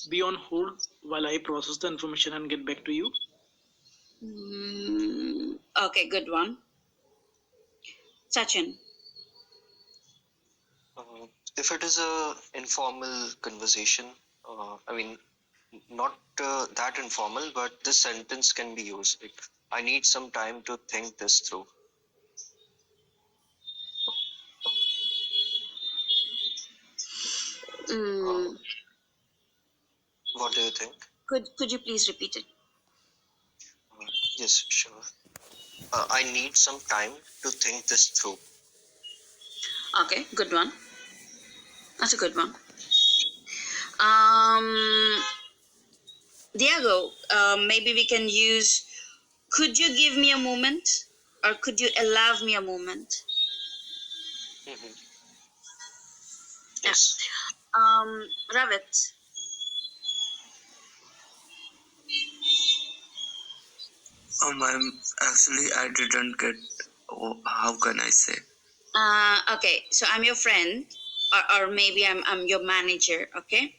be on hold while I process the information and get back to you. Okay, good one. Sachin. If it is a informal conversation, not that informal, but this sentence can be used. Like, I need some time to think this through. What do you think? Could you please repeat it? Yes, sure. I need some time to think this through. Okay, good one. That's a good one. Diego, maybe we can use, could you give me a moment? Or could you allow me a moment? Yes. Ravit. I didn't get. How can I say? Okay, so I'm your friend, or maybe I'm your manager. Okay,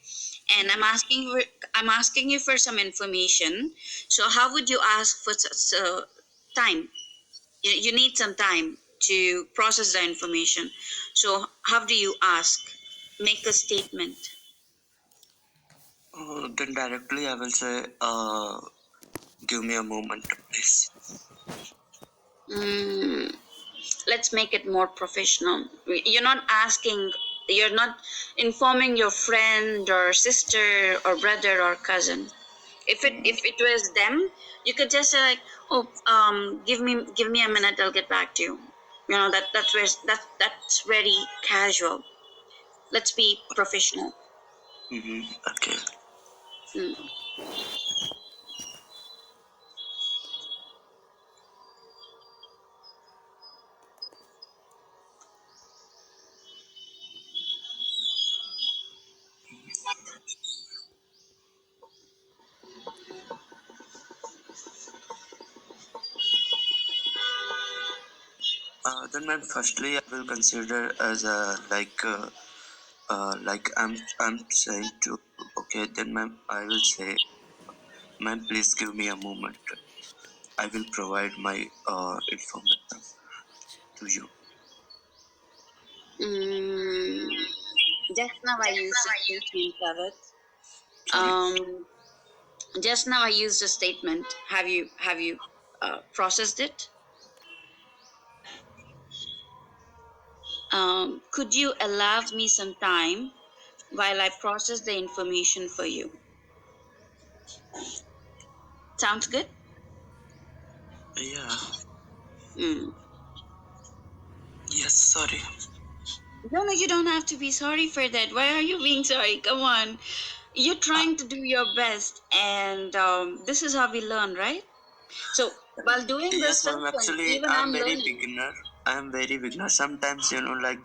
and I'm asking you for some information. So how would you ask for time? You need some time to process the information. So how do you ask? Make a statement. Then directly I will say, give me a moment, please. Let's make it more professional. You're not informing your friend or sister or brother or cousin. If it was them, you could just say like, oh, give me a minute, I'll get back to you. You know, that's very casual. Let's be professional. Okay. Then, ma'am, firstly, I will consider as a like I'm saying to. Okay, then, ma'am, I will say, ma'am, please give me a moment. I will provide my information to you. Just now I used a statement, Kavit. Just now I used a statement. Have you processed it? Could you allow me some time while I process the information for you? Sounds good? Yeah. Mm. Yes. Sorry. No, you don't have to be sorry for that. Why are you being sorry? Come on. You're trying to do your best, and this is how we learn, right? So, while doing this Yes, ma'am. sentence, Actually, even I'm I'm very learning. beginner. I'm very beginner. Sometimes, I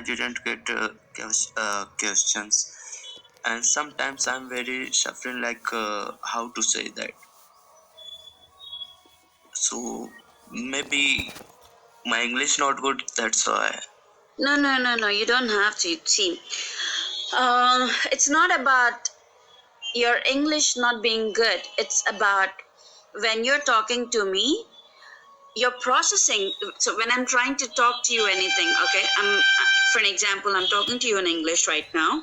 didn't get questions, and sometimes I'm very suffering, how to say that. So maybe my English not good. That's why. No. You don't have to. See, it's not about your English not being good. It's about when you're talking to me, you're processing. So when I'm trying to talk to you anything, okay, for an example, I'm talking to you in English right now.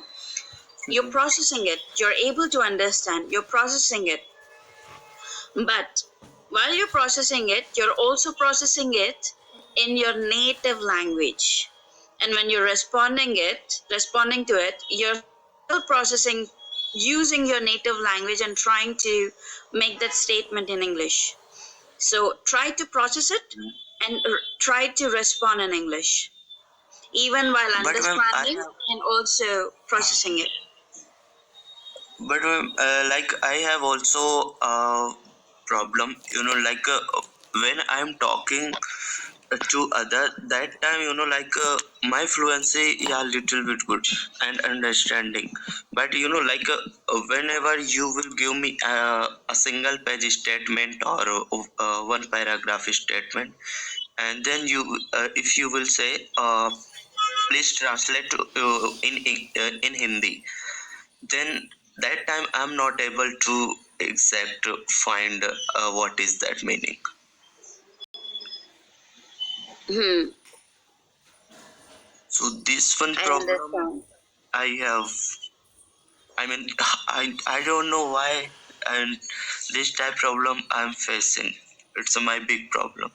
You're processing it. You're able to understand. You're processing it. But while you're processing it, you're also processing it in your native language. And when you're responding to it, you're still processing using your native language and trying to make that statement in English. So try to process it and try to respond in English, even while But ma'am, understanding and also processing it. but ma'am, I have also a problem. When I'm talking to other, that time my fluency, yeah, little bit good and understanding. But whenever you will give me a single page statement or one paragraph statement, and then if you will say, please translate in Hindi, then that time I'm not able to exact find what is that meaning. Hmm. So this one I problem understand. I have. I mean, I don't know why, and this type problem I'm facing. It's my big problem.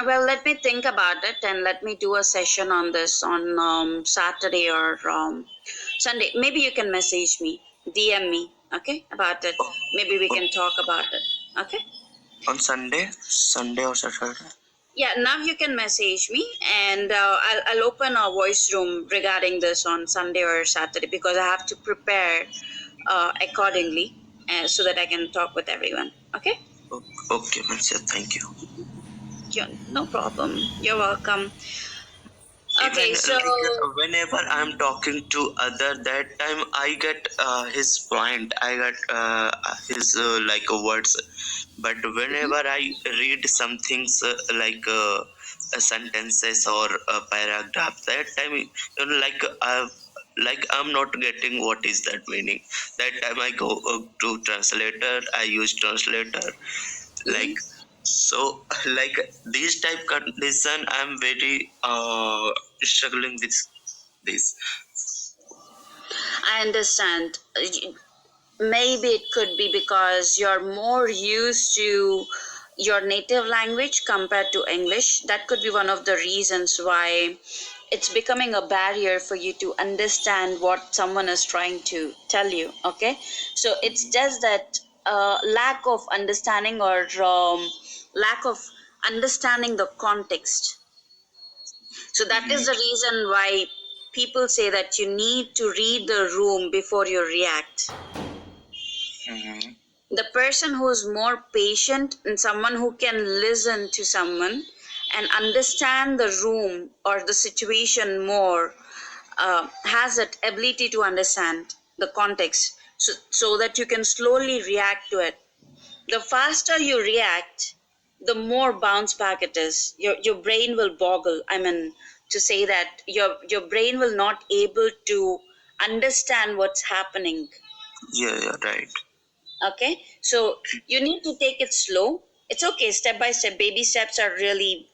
Well, let me think about it and let me do a session on this on Saturday or Sunday. Maybe you can message me, DM me, okay, about it. Oh, Maybe we oh, can talk about it, okay? on Sunday or Saturday. Yeah, now you can message me and I'll open a voice room regarding this on Sunday or Saturday because I have to prepare accordingly so that I can talk with everyone, okay? Okay, Mansur, thank you. Yeah, no problem. You're welcome. Even Okay, so. like whenever I'm talking to other, that time I get his point, I get his like words, but whenever I read some things sentences or paragraphs, that time like I'm not getting what is that meaning. That time I go to translator, I use translator, like, so like this type condition I'm very struggling with this. I understand. Maybe it could be because you're more used to your native language compared to English. That could be one of the reasons why it's becoming a barrier for you to understand what someone is trying to tell you. Okay, so it's just that lack of understanding or lack of understanding the context. So that is the reason why people say that you need to read the room before you react. Mm-hmm. The person who is more patient and someone who can listen to someone and understand the room or the situation more has that ability to understand the context so that you can slowly react to it. The faster you react, the more bounce back it is. Your brain will boggle. I mean, to say that your brain will not able to understand what's happening. Yeah, right. Okay, so you need to take it slow. It's okay, step by step. Baby steps are really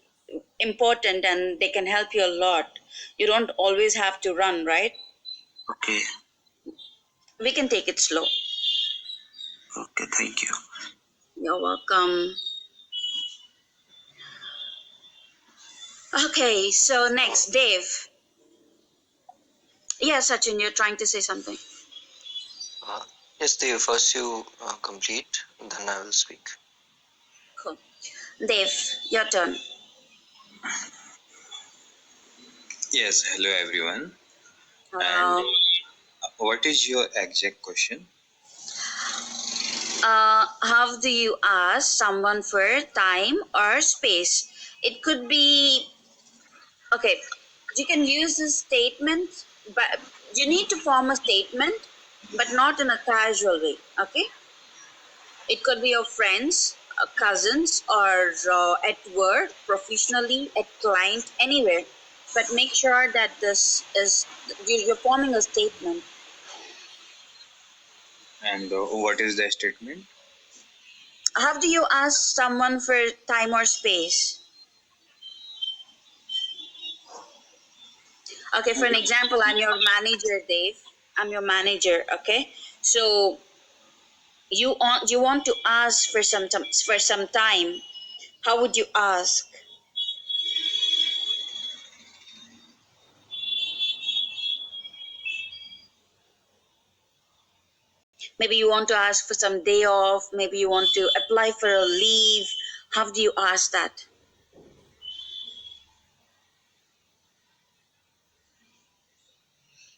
important and they can help you a lot. You don't always have to run, right? Okay. We can take it slow. Okay, thank you. You're welcome. Okay, so next, Dave. Yeah, Sachin, you're trying to say something. Uh, yes, Dave, first you complete, then I will speak. Cool. Dave, your turn. Yes, hello everyone. And Uh, what is your exact question? how do you ask someone for time or space? It could be okay. You can use this statement, but you need to form a statement, but not in a casual way. Okay, it could be your friends, cousins, or at work, professionally, at client, anywhere. But make sure that this is you're forming a statement. And what is the statement? How do you ask someone for time or space? Okay, for an example, I'm your manager, Dave. I'm your manager. Okay, so you want to ask for some time. How would you ask? Maybe you want to ask for some day off. Maybe you want to apply for a leave. How do you ask that?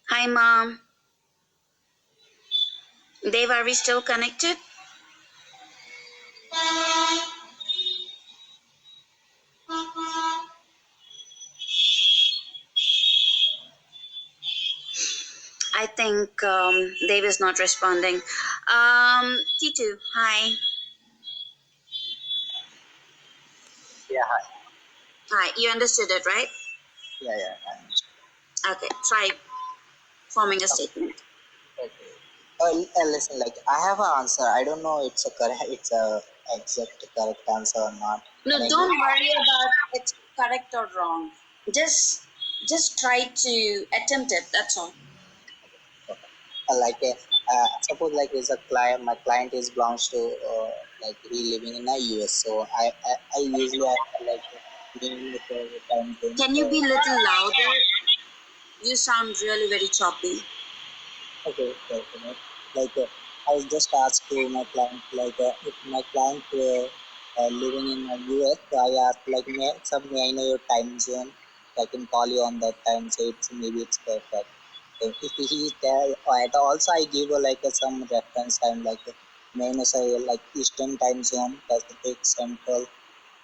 Hi, mom. Dave, are we still connected? I think Dave is not responding. T2, hi. Yeah, hi. Hi, you understood it, right? Yeah, yeah. Okay, try. forming a statement. Okay. Listen, like I have an answer. I don't know it's a correct, it's a exact correct answer or not. No, In don't English. worry about it's correct or wrong. Just try to attempt it. That's all. Like suppose like is a client, my client is belongs to like he living in a US, so I usually have like name the time zone. Can you be a little louder? You sound really very choppy. Okay, okay. Like I just ask to my client like if my client living in the US, so I ask like may I know your time zone, so I can call you on that time, so it's maybe it's perfect. So if he is there, and also I give like some reference time like may I know say like Eastern time zone, Pacific, Central,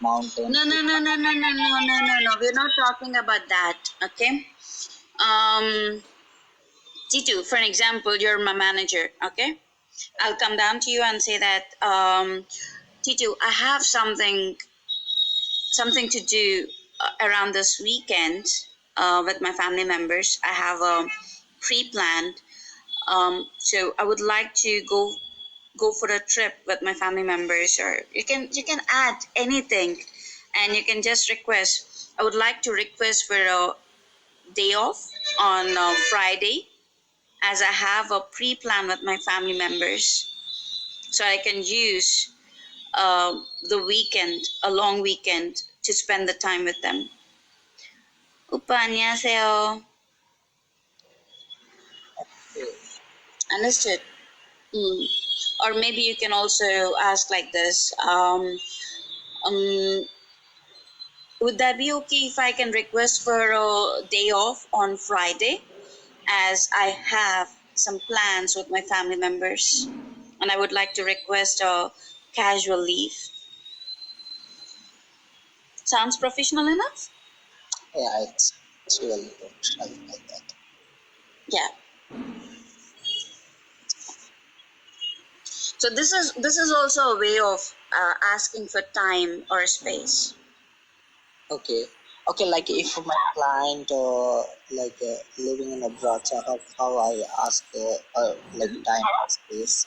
Mountain. No, no, no, no, no, no, no, no, no, no. We're not talking about that. Okay. Um, T2, for an example, you're my manager. Okay. I'll come down to you and say that T2, I have something to do around this weekend with my family members. I have a pre-planned. So I would like to go for a trip with my family members, or you can add anything, and you can just request. I would like to request for a day off on Friday, as I have a pre-plan with my family members, so I can use the weekend, a long weekend, to spend the time with them. Upa, 안녕하세요. Understood. Mm. Or maybe you can also ask like this. Um, would that be okay if I can request for a day off on Friday, as I have some plans with my family members and I would like to request a casual leave? Sounds professional enough? Yeah, it's really professional like that. Yeah. So this is also a way of asking for time or space. Okay. Okay, like if my client like living in abroad, so how I ask like time or space.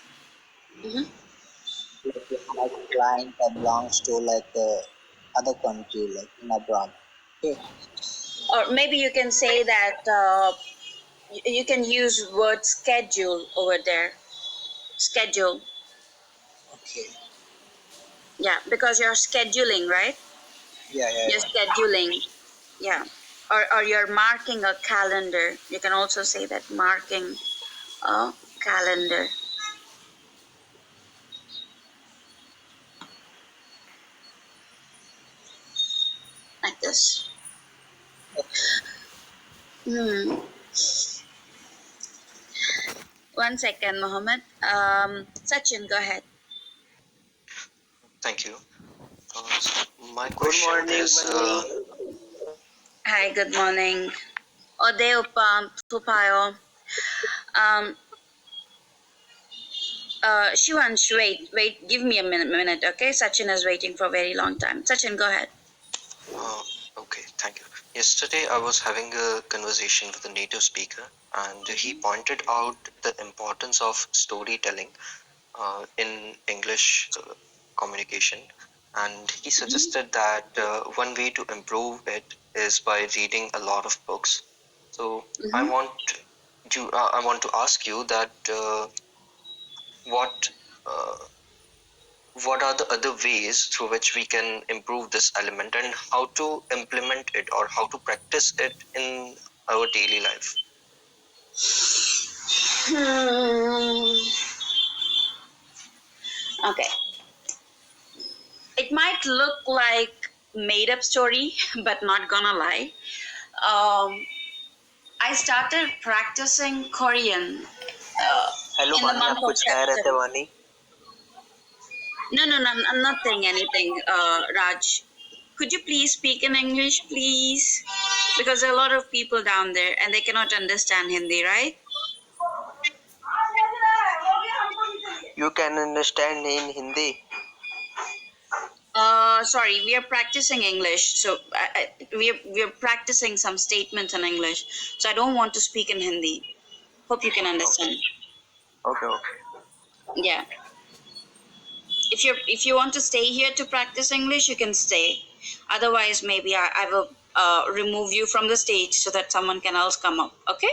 Hmm. Like if my client belongs to like other country, like in abroad. Okay. Or maybe you can say that you can use word schedule over there. Schedule. Okay. Yeah, because you're scheduling, right? Yeah, yeah, You're yeah. scheduling. Yeah. Or you're marking a calendar. You can also say that, marking a calendar, like this. Okay. Hmm. 1 second, Mohammed. Sachin, go ahead. Thank you. So my Good question morning, is, Bunny. Hi, good morning. Ode upa tupayo. Um, Shivansh, wait, give me a minute, okay? Sachin is waiting for a very long time. Sachin, go ahead. uh, okay, thank you. Yesterday, I was having a conversation with a native speaker, and he pointed out the importance of storytelling in English communication. And he suggested that one way to improve it is by reading a lot of books. So Mm-hmm. I want to ask you that what uh, what are the other ways through which we can improve this element, and how to implement it or how to practice it in our daily life. Okay. It might look like made up story, but not gonna lie. Um, I started practicing Korean hello in the वानी, month आप of कुछ कह रहे थे September. वानी? No, no, no, I'm not saying anything, Raj. Could you please speak in English, please? Because there are a lot of people down there and they cannot understand Hindi, right? You can understand in Hindi. Sorry, we are practicing English. So we are practicing some statements in English. So I don't want to speak in Hindi. Hope you can understand. Okay. Yeah. If you want to stay here to practice English, you can stay. Otherwise, maybe I will remove you from the stage so that someone can else come up. Okay?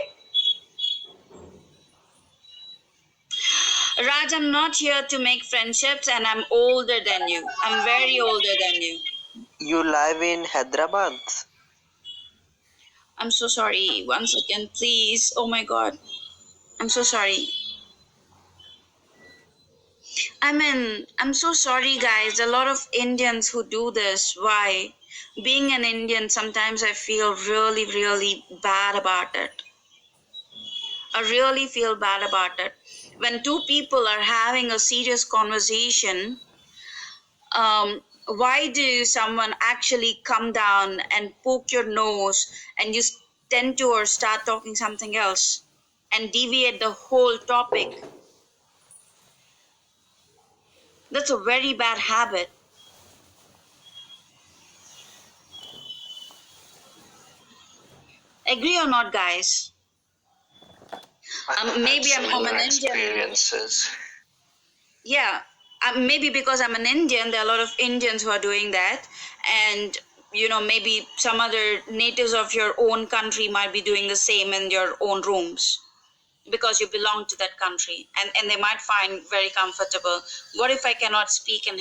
Raj, I'm not here to make friendships, and I'm older than you. I'm very older than you. You live in Hyderabad. I'm so sorry. One second, please. Oh my god. I'm so sorry. I'm so sorry, guys. A lot of Indians who do this. Why? Being an Indian, sometimes I feel really, really bad about it. I really feel bad about it. When two people are having a serious conversation, why do someone actually come down and poke your nose and you tend to or start talking something else and deviate the whole topic? That's a very bad habit. Agree or not, guys? I had Maybe I'm similar an Indian. experiences. Yeah, maybe because I'm an Indian, there are a lot of Indians who are doing that, and maybe some other natives of your own country might be doing the same in your own rooms because you belong to that country, and they might find very comfortable. What if I cannot speak in